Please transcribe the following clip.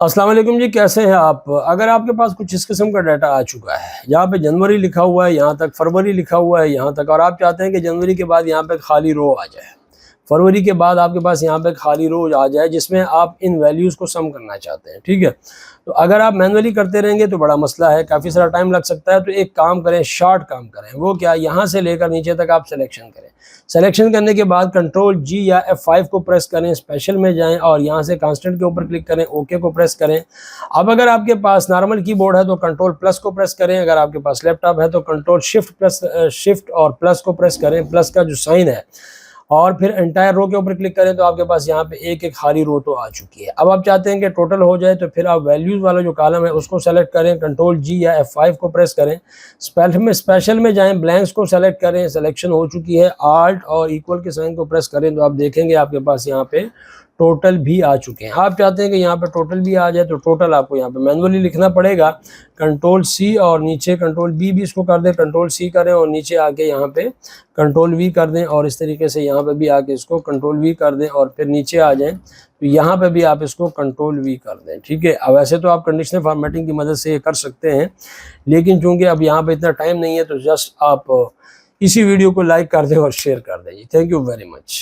अस्सलाम वालेकुम जी, कैसे हैं आप। अगर आपके पास कुछ इस किस्म का डाटा आ चुका है, यहाँ पे जनवरी लिखा हुआ है, यहाँ तक फरवरी लिखा हुआ है, यहाँ तक, और आप चाहते हैं कि जनवरी के बाद यहाँ पे खाली रो आ जाए, फरवरी के बाद आपके पास यहाँ पे खाली रो आ जाए जिसमें आप इन वैल्यूज़ को सम करना चाहते हैं, ठीक है। तो अगर आप मैनुअली करते रहेंगे तो बड़ा मसला है, काफ़ी सारा टाइम लग सकता है। तो एक काम करें, शॉर्ट काम करें। वो क्या, यहाँ से लेकर नीचे तक आप सिलेक्शन करें। सिलेक्शन करने के बाद कंट्रोल जी या F5 को प्रेस करें, स्पेशल में जाएं और यहाँ से कांस्टेंट के ऊपर क्लिक करें, ओके को प्रेस करें। अब अगर आपके पास नॉर्मल कीबोर्ड है तो कंट्रोल प्लस को प्रेस करें, अगर आपके पास लैपटॉप है तो कंट्रोल शिफ्ट और प्लस को प्रेस करें, प्लस का जो साइन है, और फिर एंटायर रो के ऊपर क्लिक करें तो आपके पास यहाँ पे एक एक खाली रो तो आ चुकी है। अब आप चाहते हैं कि टोटल हो जाए तो फिर आप वैल्यूज़ वाला जो कॉलम है उसको सेलेक्ट करें, कंट्रोल जी या F5 को प्रेस करें, स्पेशल में जाएं, ब्लैंक्स को सेलेक्ट करें, सिलेक्शन हो चुकी है, आल्ट और इक्वल के साइन को प्रेस करें तो आप देखेंगे आपके पास यहाँ पे टोटल भी आ चुके हैं। आप चाहते हैं कि यहाँ पे टोटल भी आ जाए तो टोटल आपको यहाँ पे मैनुअली लिखना पड़ेगा। कंट्रोल सी और नीचे कंट्रोल बी भी इसको कर दें, कंट्रोल सी करें और नीचे आके यहाँ पे कंट्रोल वी कर दें, और इस तरीके से यहाँ पे भी आके इसको कंट्रोल वी कर दें और फिर नीचे आ जाएं तो यहाँ पे भी आप इसको कंट्रोल वी कर दें, ठीक है। अब वैसे तो आप कंडीशनल फॉर्मेटिंग की मदद से ये कर सकते हैं, लेकिन चूंकि अब यहाँ पे इतना टाइम नहीं है तो जस्ट आप इसी वीडियो को लाइक कर दें और शेयर कर दें। Thank you very much.